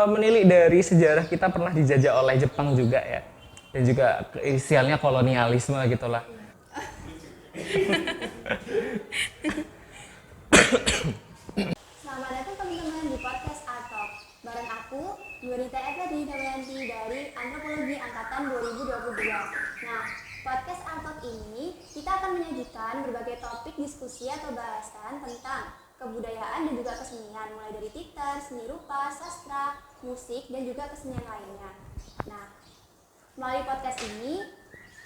Menilik dari sejarah kita pernah dijajah oleh Jepang juga ya, dan juga istilahnya kolonialisme gitulah. Selamat datang teman-teman di podcast Art Talk. Bareng aku, Nurita Effendi Damayanti dari Antropologi Angkatan 2022. Nah, podcast Art Talk ini kita akan menyajikan berbagai topik diskusi atau bahasan tentang kebudayaan dan juga kesenian, mulai dari teater, seni rupa, sastra, musik, dan juga kesenian lainnya. Nah, melalui podcast ini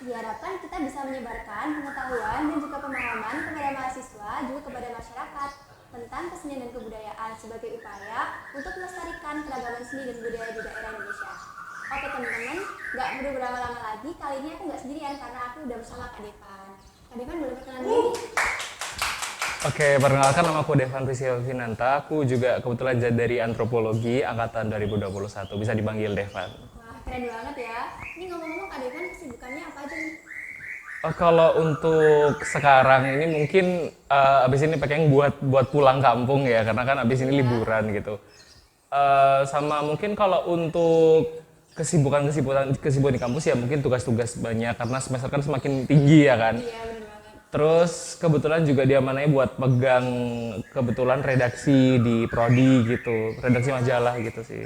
diharapkan kita bisa menyebarkan pengetahuan dan juga pemahaman kepada mahasiswa juga kepada masyarakat tentang kesenian dan kebudayaan sebagai upaya untuk melestarikan keragaman seni dan budaya di daerah Indonesia. Oke teman-teman, nggak perlu berlama-lama lagi, kali ini aku nggak sendirian karena aku udah bersama Kak Devan. Kak Devan boleh perkenalan diri? Oke, perkenalkan nama aku Devan Rizky Finanta. Aku juga kebetulan dari Antropologi Angkatan 2021. Bisa dipanggil Devan. Wah, keren banget ya. Ini ngomong-ngomong Kak Devan kesibukannya apa aja nih? Kalau untuk sekarang ini mungkin abis ini pengen buat pulang kampung ya, karena kan abis ini liburan gitu. Sama mungkin kalau untuk kesibukan di kampus ya mungkin tugas-tugas banyak karena semester kan semakin tinggi ya kan. Iya, bener banget. Terus kebetulan juga diamanai buat pegang kebetulan redaksi di prodi gitu, redaksi majalah gitu sih.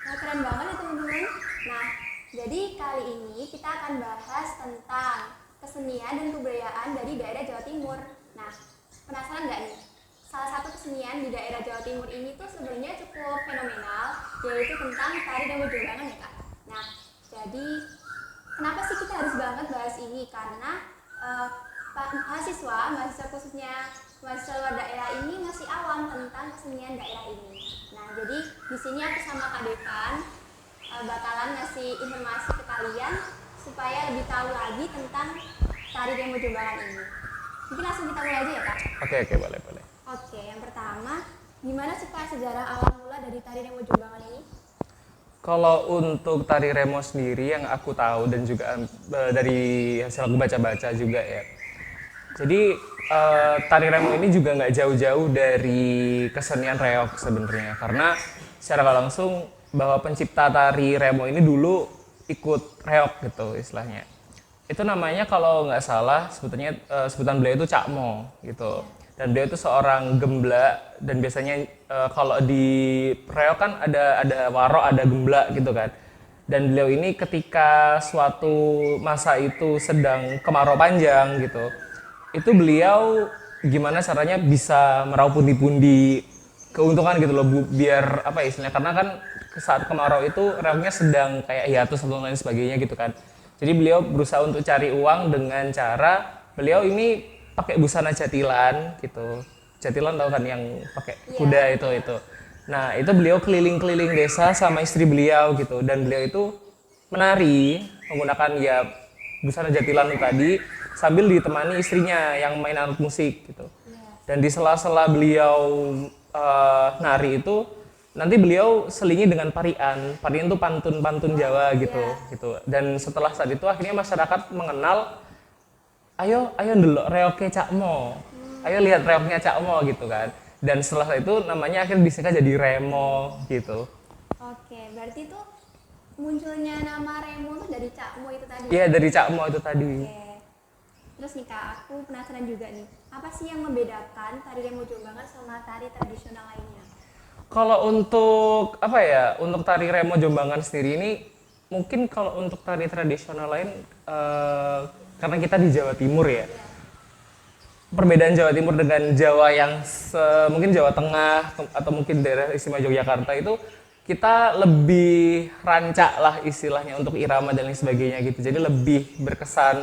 Nah, keren banget ya teman-teman. Nah, jadi kali ini kita akan bahas tentang kesenian dan kebudayaan dari daerah Jawa Timur. Nah, penasaran nggak nih? Salah satu kesenian di daerah Jawa Timur ini tuh sebenarnya cukup fenomenal, yaitu tentang tari dan Jombangan ya Kak. Nah, jadi kenapa sih kita harus banget bahas ini? Karena mahasiswa khususnya mahasiswa luar daerah ini masih awam tentang kesenian daerah ini. Nah, jadi di sini aku sama Kak Devan bakalan ngasih informasi ke kalian supaya lebih tahu lagi tentang tari Demo Jombangan ini. Mungkin langsung kita mulai aja ya Kak? Oke, boleh. Oke, yang pertama, gimana sih Kak sejarah awal mula dari tari Demo Jombangan ini? Kalau untuk tari remo sendiri yang aku tahu dan juga dari hasil aku baca-baca juga ya. Jadi tari remo ini juga nggak jauh-jauh dari kesenian reog sebenarnya, karena secara nggak langsung bahwa pencipta tari remo ini dulu ikut reog gitu istilahnya. Itu namanya kalau nggak salah sebetulnya sebutan beliau itu Cakmo gitu. Dan beliau itu seorang gembla dan biasanya kalau di reog kan ada waro, ada gembla gitu kan. Dan beliau ini ketika suatu masa itu sedang kemarau panjang gitu, itu beliau gimana caranya bisa meraup pundi-pundi keuntungan gitu loh, biar apa ya istilahnya, karena kan saat kemarau itu reognya sedang kayak hiatus atau lain sebagainya gitu kan. Jadi beliau berusaha untuk cari uang dengan cara beliau ini pakai busana jatilan gitu. Jatilan tahu kan yang pakai kuda itu. Nah, itu beliau keliling-keliling desa sama istri beliau gitu, dan beliau itu menari menggunakan ya busana jatilan itu tadi sambil ditemani istrinya yang main alat musik gitu. Dan di sela-sela beliau nari itu nanti beliau selingi dengan parian itu pantun-pantun Jawa gitu. Dan setelah saat itu akhirnya masyarakat mengenal, ayo ndelok reoke Cakmo, ayo lihat reoknya Cakmo gitu kan. Dan setelah itu namanya akhirnya disingkat jadi remo gitu. Oke, berarti itu munculnya nama Remo itu dari Cakmo itu tadi? Iya, dari Cakmo itu tadi. Oke. Terus nih Kak, aku penasaran juga nih, apa sih yang membedakan tari Remo Jombangan sama tari tradisional lainnya? Kalau untuk apa ya, untuk tari remo Jombangan sendiri ini mungkin kalau untuk tari tradisional lain karena kita di Jawa Timur ya. Perbedaan Jawa Timur dengan Jawa yang mungkin Jawa Tengah atau mungkin daerah istimewa Yogyakarta itu kita lebih rancak lah istilahnya untuk irama dan lain sebagainya gitu. Jadi lebih berkesan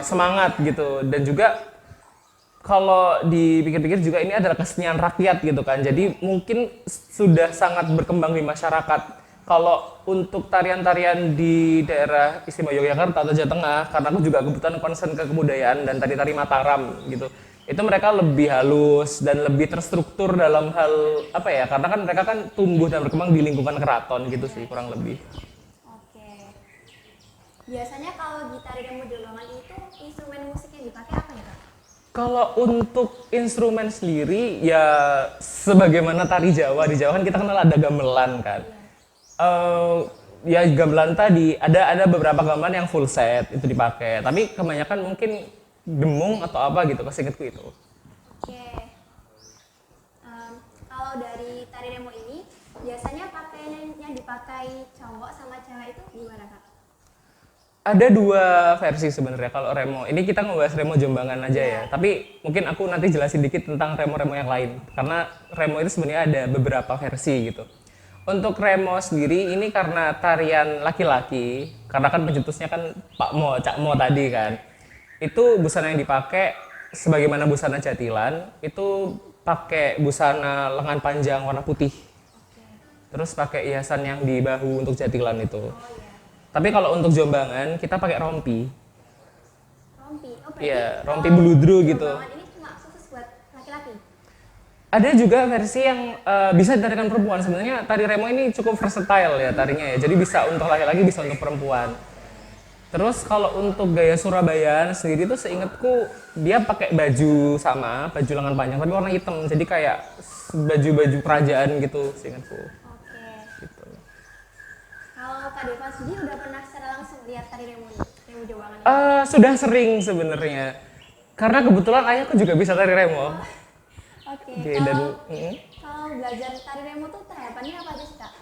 semangat gitu, dan juga kalau dipikir-pikir juga ini adalah kesenian rakyat gitu kan. Jadi mungkin sudah sangat berkembang di masyarakat. Kalau untuk tarian-tarian di daerah istimewa Yogyakarta atau Jawa Tengah, karena aku juga kebetulan concern ke kebudayaan dan tari-tari Mataram gitu. Itu mereka lebih halus dan lebih terstruktur dalam hal apa ya? Karena kan mereka kan tumbuh dan berkembang di lingkungan keraton gitu sih kurang lebih. Oke. Biasanya kalau di tari Remo Jombangan itu instrumen musik yang dipakai apa ya Kak? Kalau untuk instrumen sendiri ya sebagaimana tari Jawa, di Jawa kan kita kenal ada gamelan kan. Eh, ya gamelan tadi ada beberapa gamelan yang full set itu dipakai, tapi kebanyakan mungkin demung atau apa gitu, kesingkatku itu. Oke. Kalau dari tari remo ini biasanya pakaian yang dipakai cowok sama cewek itu gimana kak? Ada dua versi sebenarnya kalau remo. Ini kita ngebahas remo Jombangan aja ya. Tapi mungkin aku nanti jelasin dikit tentang remo-remo yang lain. Karena remo itu sebenarnya ada beberapa versi gitu. Untuk remo sendiri ini karena tarian laki-laki, karena kan pencetusnya kan Pak Mo, Cak Mo tadi kan. Itu busana yang dipakai sebagaimana busana jatilan, itu pakai busana lengan panjang warna putih. Terus pakai hiasan yang di bahu untuk jatilan itu. Tapi kalau untuk Jombangan kita pakai rompi. Rompi? Oh berarti Iya, rompi beludru gitu. Jombangan ini cuma khusus buat laki-laki? Ada juga versi yang bisa ditarikan perempuan. Sebenarnya tari remo ini cukup versatile ya tarinya ya. Jadi bisa untuk laki-laki, bisa untuk perempuan. Terus kalau untuk gaya Surabayaan sendiri tuh seingatku dia pakai baju sama, baju lengan panjang tapi warna hitam. Jadi kayak baju-baju kerajaan gitu seingatku. Oke. Gitu. Kalau Kak Deva sendiri udah pernah secara langsung lihat tari remo ini? Remo Jombangan ini? Sudah sering sebenarnya. Karena kebetulan ayahku juga bisa tari remo. Oke. Oke, Kalau belajar tari remo tuh tahapannya apa aja sih kak?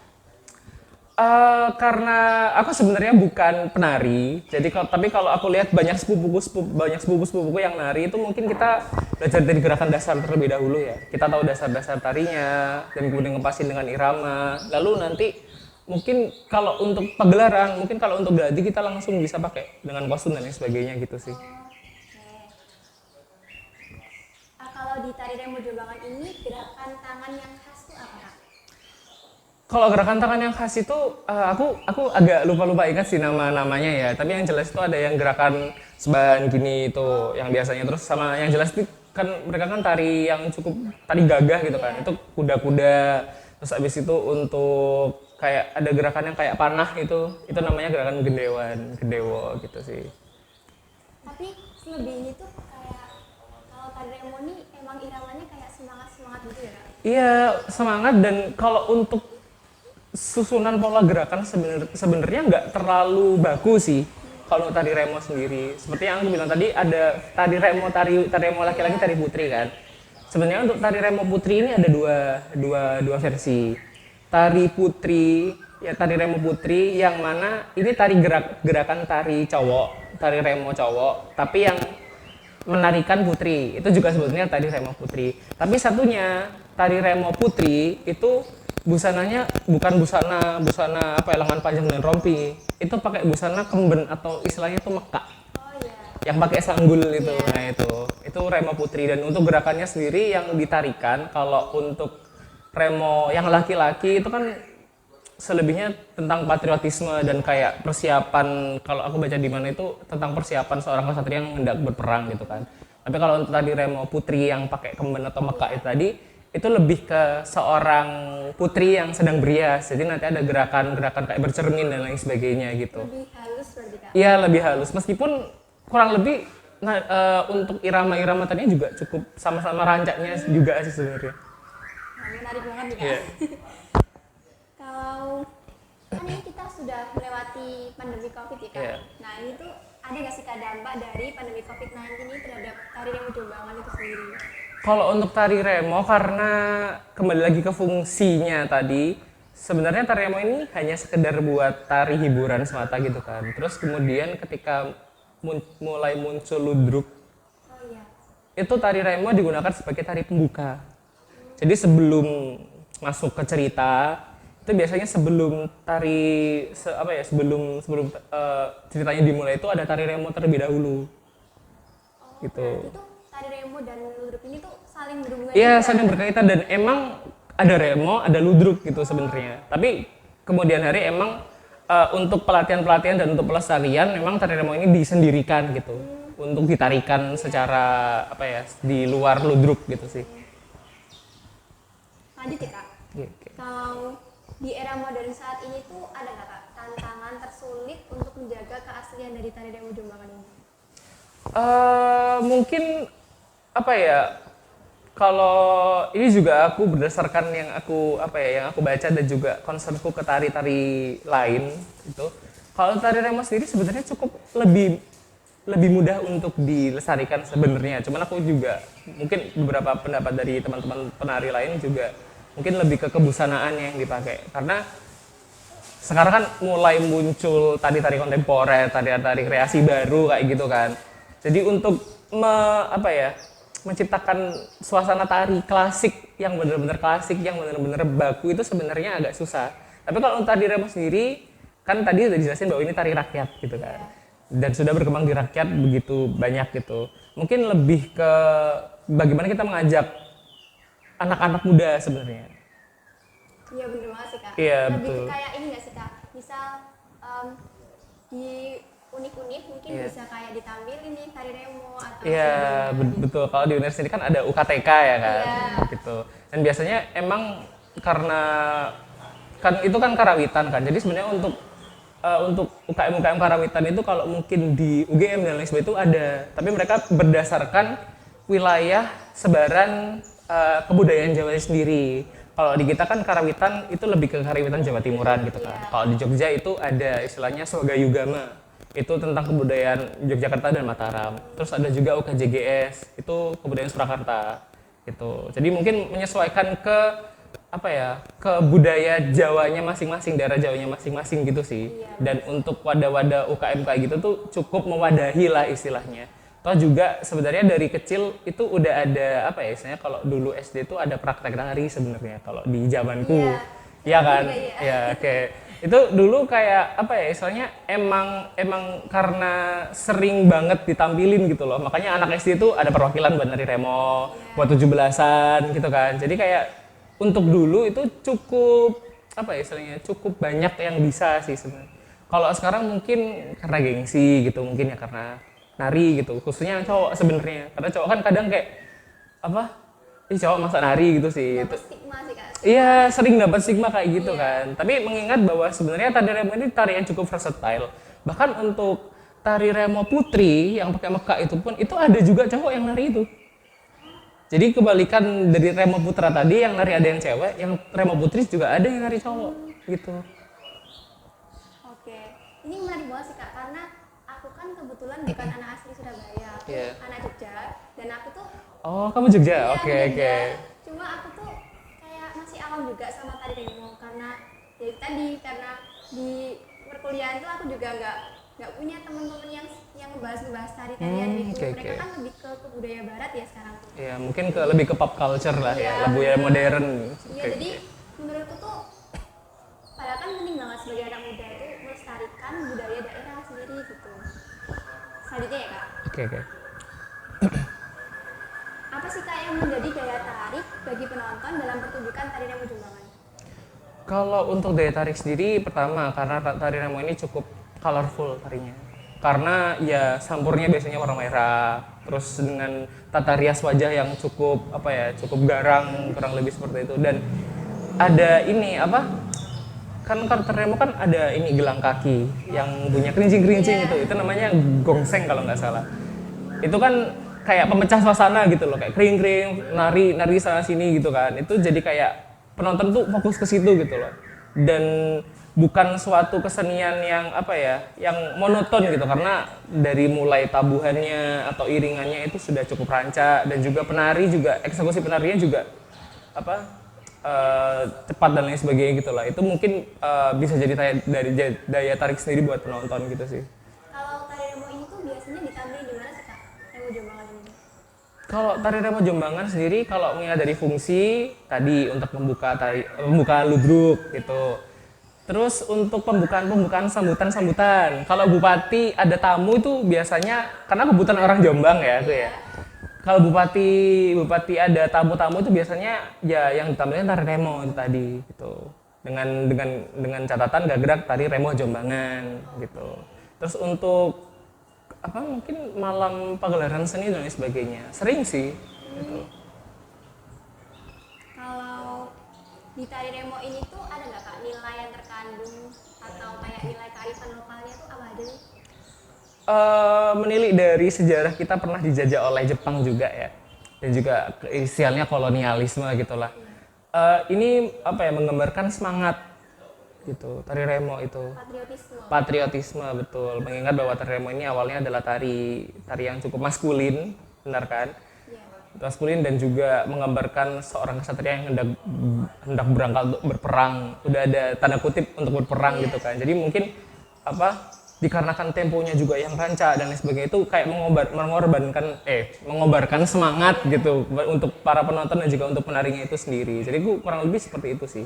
Karena aku sebenarnya bukan penari, jadi tapi kalau aku lihat banyak sepupu-sepupuku yang nari itu mungkin kita belajar dari gerakan dasar terlebih dahulu ya. Kita tahu dasar-dasar tarinya dan kemudian ngepasin dengan irama. Lalu nanti mungkin kalau untuk pagelaran, mungkin kalau untuk gladi kita langsung bisa pakai dengan kostum dan lain sebagainya gitu sih. Oke. Kalau di tari remo Jombangan ini gerakan tangan yang khas tuh apa kak? Kalau gerakan tangan yang khas itu aku agak lupa ingat sih namanya ya. Tapi yang jelas itu ada yang gerakan seban gini itu yang biasanya, terus sama yang jelas itu kan mereka kan tari yang cukup tari gagah gitu kan. Itu kuda-kuda. Terus abis itu untuk kayak ada gerakan yang kayak panah itu namanya gerakan gendewo gitu sih. Tapi selebih ini tuh kayak kalau tari remo ini emang iramanya kayak semangat gitu ya kak? Iya, semangat. Dan kalau untuk susunan pola gerakan sebenarnya nggak terlalu baku sih kalau tari remo sendiri. Seperti yang aku bilang tadi ada tari remo laki-laki, tari putri kan. Sebenarnya untuk tari remo putri ini ada dua versi. Tari putri ya, tari remo putri yang mana ini gerakan tari cowok, tari remo cowok, tapi yang menarikan putri itu juga sebetulnya tari remo putri. Tapi satunya tari remo putri itu busananya bukan busana apa ya, lengan panjang dan rompi, itu pakai busana kemben atau istilahnya itu mekak Oh iya. yang pakai sanggul itu. Nah itu remo putri. Dan untuk gerakannya sendiri yang ditarikan kalau untuk remo yang laki-laki itu kan selebihnya tentang patriotisme dan kayak persiapan, kalau aku baca di mana itu tentang persiapan seorang ksatria yang hendak berperang gitu kan. Tapi kalau untuk tadi remo putri yang pakai kemben atau mekak itu tadi, itu lebih ke seorang putri yang sedang berias. Jadi nanti ada gerakan-gerakan kayak bercermin dan lain sebagainya gitu. Lebih halus berarti kak? Iya, lebih halus. Meskipun kurang lebih untuk irama-irama tadinya juga cukup sama-sama rancaknya juga sih sebenarnya. Nah, menarik banget nih kak. Iya. Kalau kan ini kita sudah melewati pandemi COVID ya kak. Iya. Nah ini tuh ada nggak sih kak dampak dari pandemi COVID-19 ini terhadap tari remo Jombangan itu sendiri? Kalau untuk tari remo, karena kembali lagi ke fungsinya tadi, sebenarnya tari remo ini hanya sekedar buat tari hiburan semata gitu kan. Terus kemudian ketika mulai muncul ludruk, Oh iya. itu tari remo digunakan sebagai tari pembuka. Jadi sebelum masuk ke cerita, itu biasanya sebelum sebelum ceritanya dimulai itu ada tari remo terlebih dahulu. Oh, Gitu. berarti tuh tari remo dan ludruk ini tuh saling berhubungan Iya, juga? saling berkaitan. Dan emang ada remo, ada ludruk gitu sebenarnya. Tapi kemudian hari emang untuk pelatihan-pelatihan dan untuk pelestarian memang tari remo ini disendirikan gitu. Untuk ditarikan secara di luar ludruk gitu sih. Lanjut ya kak. Oke. Kalau di era modern saat ini tuh ada nggak kak tantangan tersulit untuk menjaga keaslian dari tari remo Jombangan ini? Mungkin apa ya, kalau ini juga aku berdasarkan yang aku yang aku baca dan juga concernku ke tari-tari lain itu, kalau tari remo sendiri sebenarnya cukup lebih lebih mudah untuk dilestarikan sebenarnya. Cuman aku juga mungkin beberapa pendapat dari teman-teman penari lain juga mungkin lebih ke kebusanaan yang dipakai, karena sekarang kan mulai muncul tari-tari kontemporer, tari-tari kreasi baru kayak gitu kan. Jadi untuk menciptakan suasana tari klasik yang benar-benar klasik, yang benar-benar baku itu sebenarnya agak susah. Tapi kalau untuk tari remo sendiri, kan tadi udah dijelasin bahwa ini tari rakyat gitu kan. Dan sudah berkembang di rakyat begitu banyak gitu. Mungkin lebih ke bagaimana kita mengajak anak-anak muda sebenarnya. Iya bener banget sih kak. Iya, Lebih betul. ke kayak ini nggak sih kak? Misal di unik-unik mungkin Iya. bisa kayak ditampilin nih tari remo atau Iya, sebagainya. betul. Kalau di universitas ini kan ada UKTK ya kan, Iya. gitu. Dan biasanya emang karena kan itu kan karawitan kan. Jadi sebenarnya untuk UKM karawitan itu kalau mungkin di UGM dan lain sebagainya itu ada, tapi mereka berdasarkan wilayah sebaran kebudayaan Jawa sendiri. Kalau di kita kan karawitan itu lebih ke karawitan Jawa Timuran gitu kan. Iya. Kalau di Jogja itu ada istilahnya Swagayugama. Itu tentang kebudayaan Yogyakarta dan Mataram. Terus ada juga UKJGS, itu kebudayaan Surakarta. Gitu. Jadi mungkin menyesuaikan ke ke budaya Jawanya masing-masing, daerah Jawanya masing-masing gitu sih. Iya. Dan untuk wadah-wadah UKM kayak gitu tuh cukup mewadahi lah istilahnya. Toh juga sebenarnya dari kecil itu udah ada istilahnya, kalau dulu SD tuh ada praktek tari sebenarnya kalau di zamanku. Iya. Iya kan? Iya, iya. Ya, oke. Itu dulu kayak istilahnya emang karena sering banget ditampilin gitu loh. Makanya anak SD itu ada perwakilan buat nari remo, buat 17-an gitu kan. Jadi kayak untuk dulu itu cukup istilahnya cukup banyak yang bisa sih sebenarnya. Kalau sekarang mungkin karena gengsi gitu, mungkin ya karena nari gitu. Khususnya yang cowok sebenarnya. Karena cowok kan kadang kayak ih cowok masa nari gitu sih. Dapat stigma sih kak. Iya, sering dapat stigma kayak gitu kan. Tapi mengingat bahwa sebenarnya tari remo ini tari yang cukup versatile. Bahkan untuk tari remo putri yang pakai mekak itu pun itu ada juga cowok yang nari itu. Jadi kebalikan dari remo putra tadi yang nari ada yang cewek, yang remo putri juga ada yang nari cowok gitu. Oke, ini menarik banget sih kak karena aku kan kebetulan bukan anak asli Surabaya, aku Iya. anak Jogja dan aku tuh Oh, kamu Jogja? iya, Oke, aku oke. Jogja. Cuma aku tuh kayak masih awam juga sama tari remo karena ya itu tadi karena di perkuliahan tuh aku juga nggak punya teman-teman yang ngebahas tari-tarian gitu. Oke, Mereka oke. kan lebih ke budaya barat ya sekarang tuh. Iya, mungkin lebih ke pop culture lah Iya, ya, lebih ya modern. Iya, Oke, jadi oke. menurutku tuh padahal kan penting banget sebagai anak muda itu melestarikan budaya daerah sendiri gitu. Selanjutnya ya kak, Oke, oke. apa sih kak yang menjadi daya tarik bagi penonton dalam pertunjukan tari remo Jombang? Kalau untuk daya tarik sendiri, pertama karena tari remo ini cukup colorful tarinya. Karena ya sampurnya biasanya warna merah, terus dengan tata rias wajah yang cukup cukup garang, kurang lebih seperti itu. Dan ada ini kan tari remo kan ada ini gelang kaki yang punya kerincing-kerincing itu namanya gongseng kalau nggak salah. Itu kan kayak pemecah suasana gitu loh, kayak kering-kering, nari sana sini gitu kan. Itu jadi kayak penonton tuh fokus ke situ gitu loh. Dan bukan suatu kesenian yang yang monoton gitu, karena dari mulai tabuhannya atau iringannya itu sudah cukup rancak, dan juga penari juga eksekusi penarinya juga cepat dan lain sebagainya gitu lah. Itu mungkin bisa jadi daya tarik sendiri buat penonton gitu sih. Kalau tari remo ini tuh biasanya ditampilkan di mana sih kak? Remo Jombangan ini? Kalau tari remo Jombang sendiri, kalau melihat dari fungsi tadi untuk pembukaan ludruk gitu. Terus untuk pembukaan sambutan. Kalau bupati ada tamu itu biasanya, karena kebutuhan orang Jombang ya itu ya. Kalau bupati ada tamu-tamu itu biasanya ya yang ditampilkan tari remo itu tadi gitu. Dengan catatan gak tari remo Jombangan gitu. Terus untuk mungkin malam pagelaran seni dan lain sebagainya. Sering sih gitu. Kalau di tari remo ini tuh ada nggak kak nilai yang terkandung atau kayak nilai kearifan lokalnya tuh apa aja nih? Menilik dari sejarah, kita pernah dijajah oleh Jepang juga ya. dan juga istilahnya kolonialisme gitulah. Ini apa ya, menggambarkan semangat gitu. Tari remo itu patriotisme, betul. Mengingat bahwa tari remo ini awalnya adalah tari yang cukup maskulin, benar kan? Maskulin, dan juga menggambarkan seorang kesatria yang hendak berangkat untuk berperang. Udah ada tanda kutip untuk berperang gitu kan. Jadi mungkin dikarenakan temponya juga yang rancak dan lain sebagainya, itu kayak mengobarkan semangat gitu untuk para penonton dan juga untuk penarinya itu sendiri. Jadi kurang lebih seperti itu sih.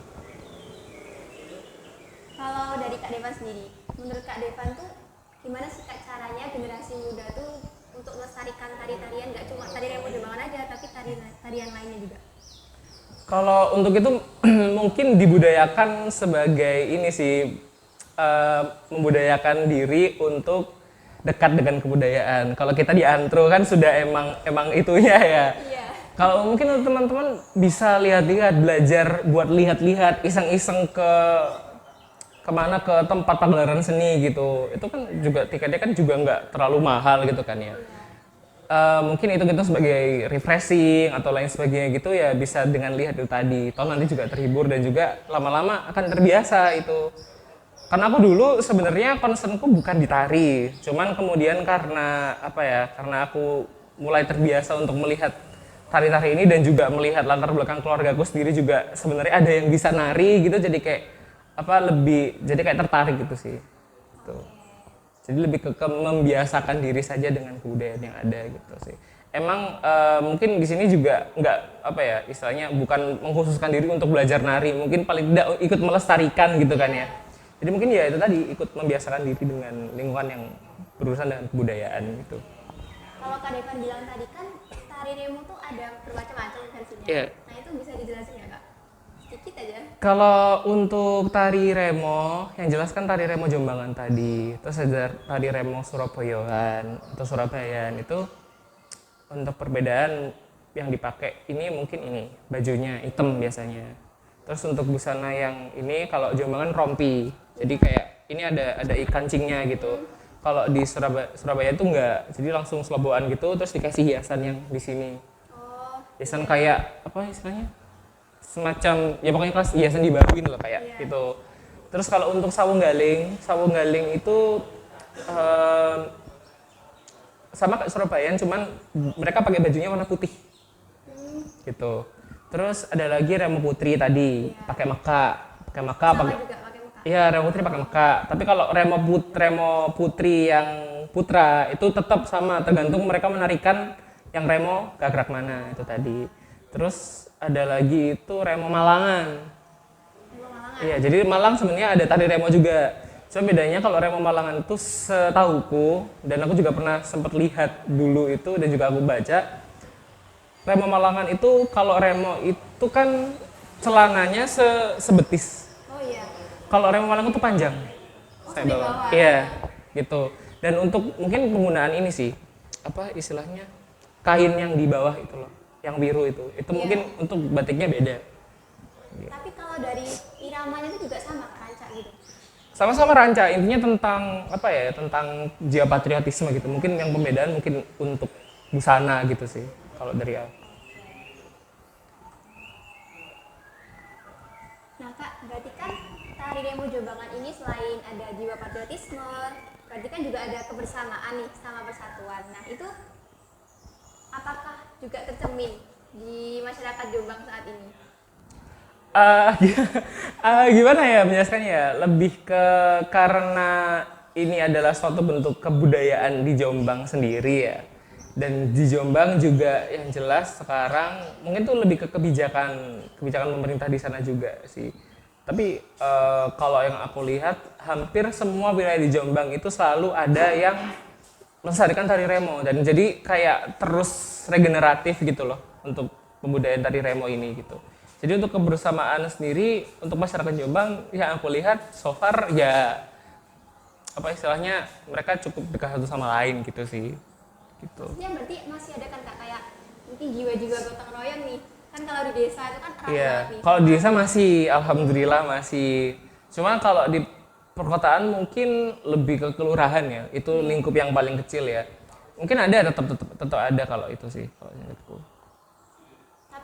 Kalau dari Kak Devan sendiri, menurut Kak Devan tuh gimana sih Kak caranya generasi muda tuh untuk melestarikan tari-tarian, gak cuma tari remo Jombang aja, tapi tarian lainnya juga? Kalau untuk itu mungkin dibudayakan sebagai ini sih, membudayakan diri untuk dekat dengan kebudayaan. Kalau kita di antro kan sudah emang itunya ya. Iya. Kalau mungkin teman-teman bisa lihat-lihat, belajar buat lihat-lihat, iseng-iseng kemana, ke tempat pagelaran seni gitu. Itu kan juga tiketnya kan juga nggak terlalu mahal gitu kan ya. Mungkin itu gitu sebagai refreshing atau lain sebagainya gitu ya, bisa dengan lihat itu tadi. Toh nanti juga terhibur dan juga lama-lama akan terbiasa itu. Karena aku dulu sebenarnya concernku bukan di tari, cuman kemudian karena karena aku mulai terbiasa untuk melihat tari-tari ini dan juga melihat latar belakang keluargaku sendiri juga sebenarnya ada yang bisa nari gitu, jadi kayak jadi kayak tertarik gitu sih. Gitu. Jadi lebih ke membiasakan diri saja dengan kebudayaan yang ada gitu sih. Emang mungkin di sini juga nggak istilahnya bukan mengkhususkan diri untuk belajar nari, mungkin paling tidak ikut melestarikan gitu kan ya. Jadi mungkin ya itu tadi, ikut membiasakan diri dengan lingkungan yang berurusan dengan kebudayaan gitu. Kalau Kak Devan bilang tadi kan tari remo tuh ada bermacam-macam versinya. Yeah. Nah itu bisa dijelasin nggak Kak? Sedikit aja. Kalau untuk tari remo, yang jelas kan tari remo Jombangan tadi, terus ada tari remo Surabayaan atau Surabayaan. Itu untuk perbedaan yang dipakai ini mungkin ini bajunya hitam biasanya. Terus untuk busana yang ini kalau Jombangan rompi, jadi kayak ini ada ikan kancingnya gitu. Kalau di Surabaya itu enggak, jadi langsung selobokan gitu, terus dikasih hiasan yang di sini. Hiasan kayak apa istilahnya? Semacam ya pokoknya kelas hiasan dibaruin lah kayak gitu. Terus kalau untuk sawung galing itu sama kayak Surabayaan, cuman mereka pakai bajunya warna putih. Gitu. Terus ada lagi remo putri tadi, pakai meka. Iya, remo putri pakai meka. Tapi kalau remo putri yang putra itu tetap sama, tergantung mereka menarikan yang remo gagrak mana itu tadi. Terus ada lagi itu remo Malangan. Iya, jadi Malang sebenarnya ada tari remo juga. Cuma bedanya kalau remo Malangan itu setahuku, dan aku juga pernah sempat lihat dulu itu dan juga aku baca, remo Malangan itu kalau remo itu kan celananya sebetis. Oh iya. Kalau remo Malangan itu panjang. Saya bawa. Iya, gitu. Dan untuk mungkin penggunaan ini sih, apa istilahnya, kain yang di bawah itu loh, yang biru itu mungkin untuk batiknya beda. Tapi kalau dari iramanya itu juga sama rancak gitu. Sama-sama rancak, intinya tentang tentang jiwa patriotisme gitu. Mungkin yang pembedaan mungkin untuk busana gitu sih kalau dari aku. Nah Kak, berarti kan tari remo Jombangan ini selain ada jiwa patriotisme, berarti kan juga ada kebersamaan nih, sama persatuan. Nah itu apakah juga tercermin di masyarakat Jombang saat ini? Gimana ya menjelaskannya ya? Lebih ke karena ini adalah suatu bentuk kebudayaan di Jombang sendiri ya. Dan di Jombang juga yang jelas sekarang mungkin tuh lebih ke kebijakan pemerintah di sana juga sih. Tapi kalau yang aku lihat hampir semua wilayah di Jombang itu selalu ada yang melestarikan tari remo, dan jadi kayak terus regeneratif gitu loh untuk pembudayaan tari remo ini gitu. Jadi untuk kebersamaan sendiri untuk masyarakat Jombang yang aku lihat so far ya apa istilahnya mereka cukup dekat satu sama lain gitu sih. Gitu. Ya berarti masih ada kan Kak kayak mungkin jiwa-jiwa gotong royong nih. Kan kalau di desa itu kan erat Iya. banget nih. Kalau di desa masih alhamdulillah masih. Cuma kalau di perkotaan mungkin lebih ke kelurahan ya. Itu lingkup yang paling kecil ya. Mungkin ada tetap ada kalau itu sih kalau menurutku.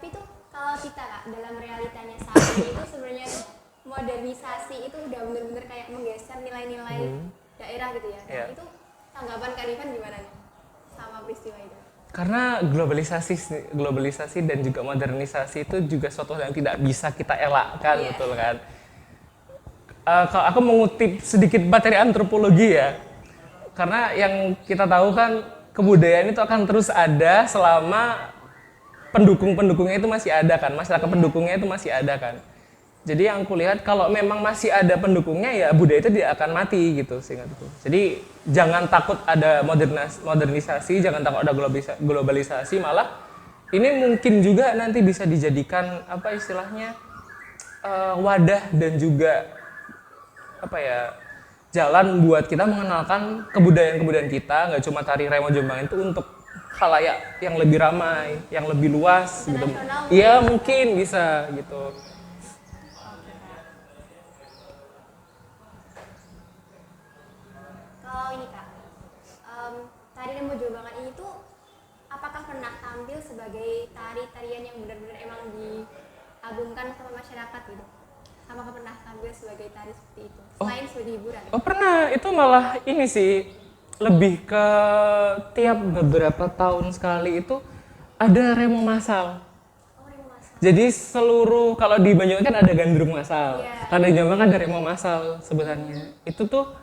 Tapi tuh kalau kita Kak, dalam realitanya saat ini itu sebenarnya modernisasi itu udah bener-bener kayak menggeser nilai-nilai daerah gitu ya. Iya. Itu tanggapan Kak Rifan gimana nih sama peristiwa itu? Karena globalisasi dan juga modernisasi itu juga suatu hal yang tidak bisa kita elakkan, Iya. betul kan? Kalau aku mengutip sedikit materi antropologi ya, karena yang kita tahu kan kebudayaan itu akan terus ada selama pendukung-pendukungnya itu masih ada kan, masyarakat pendukungnya itu masih ada kan. Jadi yang kulihat kalau memang masih ada pendukungnya ya budaya itu tidak akan mati gitu seingatku. Jadi jangan takut ada modernisasi, jangan takut ada globalisasi, malah ini mungkin juga nanti bisa dijadikan apa istilahnya wadah dan juga apa ya jalan buat kita mengenalkan kebudayaan-kebudayaan kita, nggak cuma tari Remo Jombang itu untuk khalayak yang lebih ramai, yang lebih luas gitu. Internasional Iya mungkin bisa gitu. Kalau ini Kak, tari Remo Jombangan ini tuh apakah pernah tampil sebagai tari-tarian yang benar-benar emang diagungkan sama masyarakat gitu? Apakah pernah tampil sebagai tari seperti itu? Selain sebagai hiburan? Oh pernah, itu malah ini sih lebih ke tiap beberapa tahun sekali itu ada remo massal. Oh, Remo Mas. Jadi seluruh kalau di Banyuwangi kan ada gandrung massal, Iya. kalau di Jombang kan ada remo massal sebenarnya. Itu tuh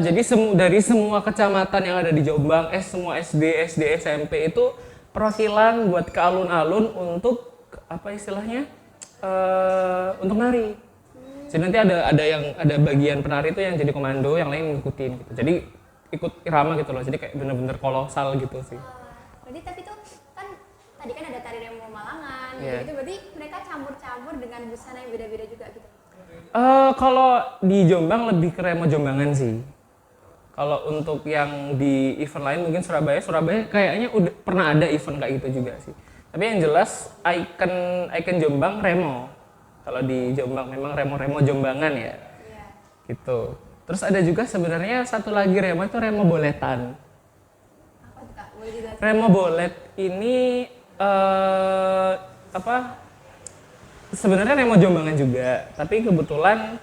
jadi dari semua kecamatan yang ada di Jombang, semua SD, SMP itu perwakilan buat ke alun-alun untuk apa istilahnya untuk nari. Jadi nanti ada bagian penari itu yang jadi komando, yang lain ngikutin gitu. Jadi ikut irama gitu loh. Jadi kayak bener-bener kolosal gitu sih. Berarti tapi tuh kan tadi kan ada tari Remo Malangan, Iya. gitu. Berarti mereka campur-campur dengan busana yang beda-beda juga gitu. Kalau di Jombang lebih ke Remo Jombangan sih. Kalau untuk yang di event lain mungkin Surabaya kayaknya udah pernah ada event kayak gitu juga sih. Tapi yang jelas ikon Jombang Remo. Kalau di Jombang memang Remo Jombangan ya. Iya. Gitu. Terus ada juga sebenarnya satu lagi Remo itu Remo Boletan. Apa tuh Kak? Boleh dijelasin? Remo Bolet ini apa? Sebenarnya Remo Jombangan juga, tapi kebetulan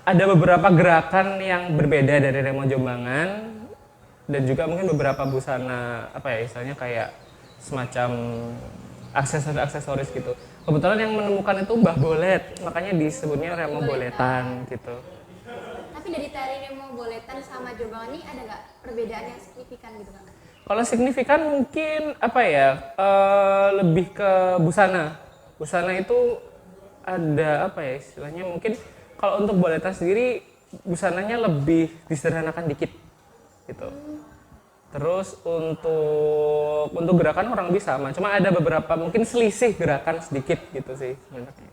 ada beberapa gerakan yang berbeda dari Remo Jombangan dan juga mungkin beberapa busana apa ya istilahnya kayak semacam aksesoris gitu. Kebetulan yang menemukan itu Mbah Bolet, makanya disebutnya Remo Boletan gitu. Tapi dari tari Remo Boletan sama Jombang ini ada nggak perbedaan yang signifikan gitu Kak? Kalau signifikan mungkin apa ya lebih ke busana. Busana itu ada apa ya istilahnya mungkin kalau untuk boletan sendiri busananya lebih disederhanakan dikit gitu. Terus untuk gerakan kurang lebih sama, cuma ada beberapa mungkin selisih gerakan sedikit gitu sih sebenarnya.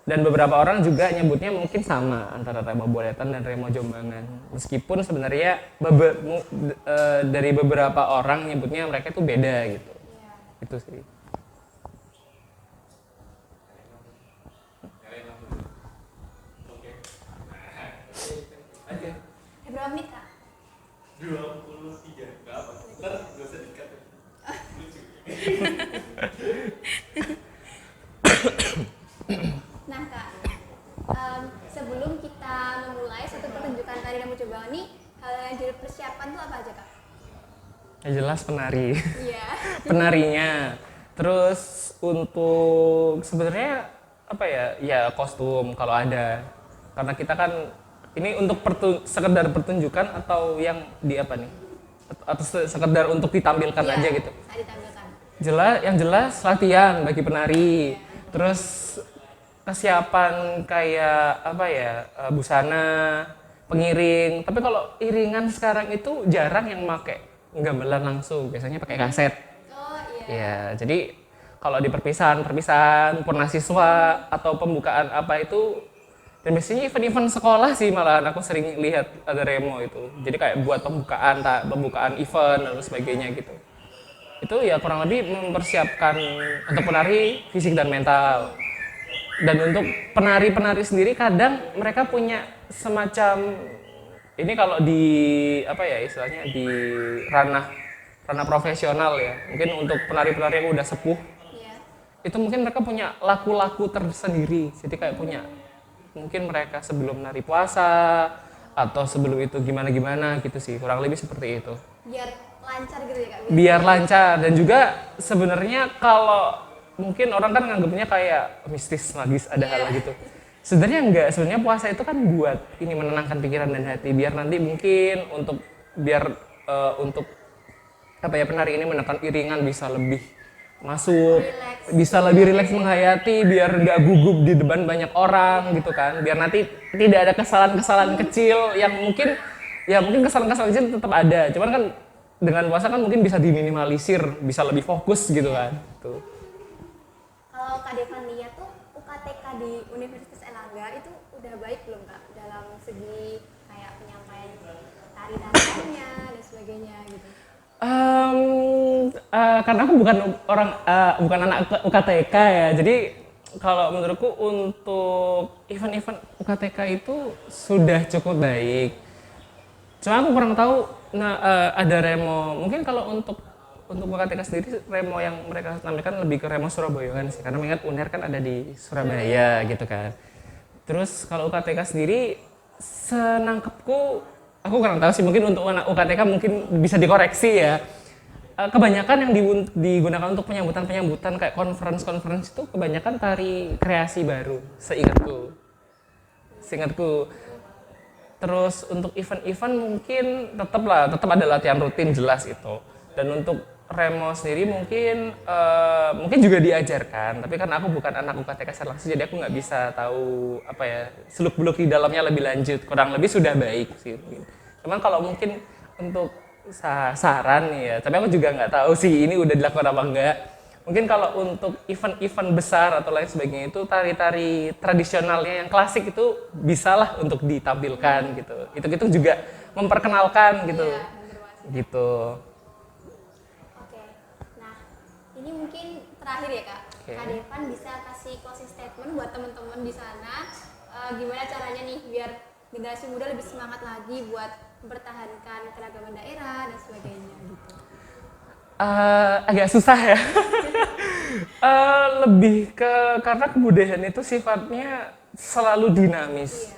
Dan beberapa orang juga nyebutnya mungkin sama antara Remo Boletan dan Remo Jombangan. Meskipun sebenarnya dari beberapa orang nyebutnya mereka itu beda gitu. Iya. Itu sih. Berapa menit Kak? 23, nggak apa. Ntar nggak usah dikat. Lucu. Nah Kak, sebelum kita memulai satu pertunjukan tari Remo Jombangan ini, hal yang jadi persiapan tuh apa aja Kak? Ya jelas penari. Iya. Penarinya. Terus untuk sebenarnya apa ya? Ya kostum kalau ada. Karena kita kan ini untuk sekedar pertunjukan atau yang di apa nih? Atau sekedar untuk ditampilkan Iya, aja gitu. Saat ditampilkan. Yang jelas latihan bagi penari. Terus kesiapan kayak apa ya? Busana, pengiring. Tapi kalau iringan sekarang itu jarang yang pakai gamelan langsung, biasanya pakai kaset. Oh iya. Ya, jadi kalau di perpisahan purna siswa atau pembukaan apa itu dan biasanya event-event sekolah sih malahan aku sering lihat ada Remo itu. Jadi kayak buat pembukaan event dan sebagainya gitu. Itu ya kurang lebih mempersiapkan untuk penari fisik dan mental. Dan untuk penari-penari sendiri kadang mereka punya semacam ini kalau di apa ya istilahnya di ranah ranah profesional ya. Mungkin untuk penari-penari yang udah sepuh Iya. itu mungkin mereka punya laku-laku tersendiri. Jadi kayak punya mungkin mereka sebelum nari puasa atau sebelum itu gimana-gimana gitu sih. Kurang lebih seperti itu. Biar lancar gitu ya Kak. Biar lancar dan juga sebenarnya kalau mungkin orang kan nganggapnya kayak mistis magis ada hal gitu. Sebenarnya enggak, sebenarnya puasa itu kan buat ini menenangkan pikiran dan hati biar nanti mungkin untuk biar untuk apa ya penari ini menekan iringan bisa lebih masuk, bisa lebih rileks menghayati biar nggak gugup di depan banyak orang gitu kan. Biar nanti tidak ada kesalahan-kesalahan kecil yang mungkin ya mungkin kesalahan-kesalahan kecil tetap ada. Cuman kan dengan puasa kan mungkin bisa diminimalisir, bisa lebih fokus gitu kan. Tuh. Kalau Kak Devan lihat tuh UKTK di Universitas Erlangga itu udah baik belum Kak dalam segi kayak penyampaian tari-tariannya dan sebagainya gitu. Karena aku bukan orang bukan anak UKTK ya, jadi kalau menurutku untuk event-event UKTK itu sudah cukup baik. Cuma aku kurang tahu, ada remo. Mungkin kalau untuk UKTK sendiri remo yang mereka tampilkan lebih ke remo Surabaya kan sih, karena mengingat UNER kan ada di Surabaya gitu kan. Terus kalau UKTK sendiri, senangkepku aku kurang tahu sih, mungkin untuk anak UKTK mungkin bisa dikoreksi ya. Kebanyakan yang digunakan untuk penyambutan kayak conference itu kebanyakan tari kreasi baru, seingatku. Terus untuk event-event mungkin tetap ada latihan rutin jelas itu. Dan untuk remo sendiri mungkin juga diajarkan, tapi karena aku bukan anak UKTK secara langsung, jadi aku nggak bisa tahu apa ya seluk-beluk di dalamnya lebih lanjut. Kurang lebih sudah baik sih. Cuman kalau mungkin untuk saran nih ya, tapi aku juga nggak tahu sih ini udah dilakukan apa enggak. Mungkin kalau untuk event-event besar atau lain sebagainya itu tari-tari tradisionalnya yang klasik itu bisalah untuk ditampilkan gitu. Itu juga memperkenalkan gitu. Iya, bener banget. Gitu. Oke. Nah, ini mungkin terakhir ya Kak. Oke. Kak Devan bisa kasih closing statement buat teman-teman di sana. Gimana caranya nih biar generasi muda lebih semangat lagi buat mempertahankan keragaman daerah dan sebagainya gitu. Agak susah ya. Lebih ke karena kebudayaan itu sifatnya selalu dinamis.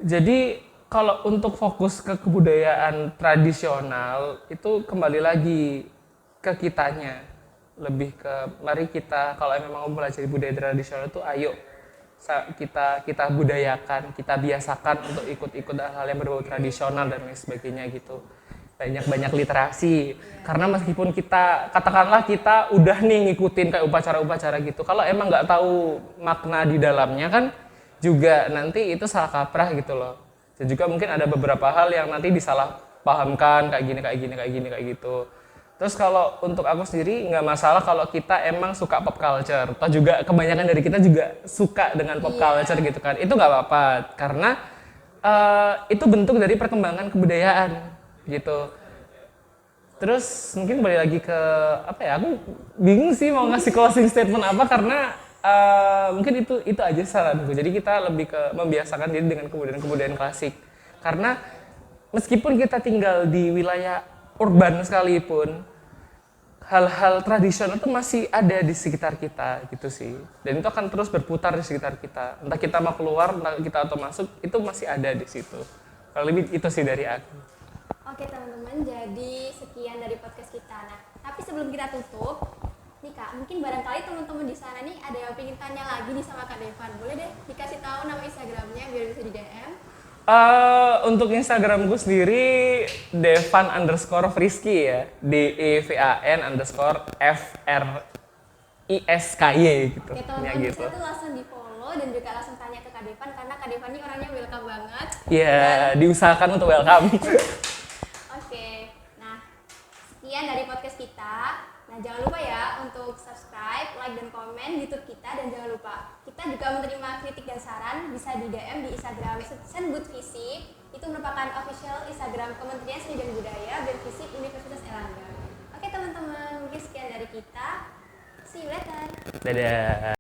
Jadi kalau untuk fokus ke kebudayaan tradisional itu kembali lagi ke kitanya. Lebih ke mari kita kalau memang mau belajar budaya tradisional itu ayo kita budayakan, kita biasakan untuk ikut-ikut hal yang berbau tradisional dan lain sebagainya gitu. Banyak literasi. Karena meskipun katakanlah kita udah nih ngikutin kayak upacara-upacara gitu, kalau emang nggak tahu makna di dalamnya kan juga nanti itu salah kaprah gitu loh. Dan juga mungkin ada beberapa hal yang nanti disalahpahamkan kayak gini gitu. Terus kalau untuk aku sendiri nggak masalah kalau kita emang suka pop culture. Atau juga kebanyakan dari kita juga suka dengan pop culture gitu kan. Itu nggak apa-apa karena itu bentuk dari perkembangan kebudayaan gitu. Terus mungkin balik lagi ke apa ya? Aku bingung sih mau ngasih closing statement apa karena mungkin itu aja saranku. Jadi kita lebih ke membiasakan diri dengan kebudayaan klasik. Karena meskipun kita tinggal di wilayah urban sekalipun, hal-hal tradisional itu masih ada di sekitar kita gitu sih. Dan itu akan terus berputar di sekitar kita. Entah kita mau keluar, entah kita atau masuk, itu masih ada di situ. Kalau lebih itu sih dari aku. Oke teman-teman, jadi sekian dari podcast kita. Nah, tapi sebelum kita tutup, nih Kak, mungkin barangkali teman-teman di sana nih ada yang pengen tanya lagi nih sama Kak Devan. Boleh deh dikasih tahu nama Instagramnya biar bisa di DM. Untuk Instagramku sendiri Devan_Frisky ya, DEVAN_FRISKY gitu. Oke teman-teman Ya, gitu. bisa tuh langsung di follow dan juga langsung tanya ke Kak Devan karena Kak Devan ini orangnya welcome banget. Ya, diusahakan untuk welcome. Oke, nah sekian dari podcast kita. Nah jangan lupa ya untuk subscribe, like, dan komen YouTube kita. Dan jangan lupa kita juga menerima kritik dan saran bisa di DM di Instagram Senbud Visip. Itu merupakan official Instagram Kementerian Seni dan Budaya dan Visip Universitas Erlangga. Oke teman-teman, mungkin sekian dari kita. See you later. Dadah.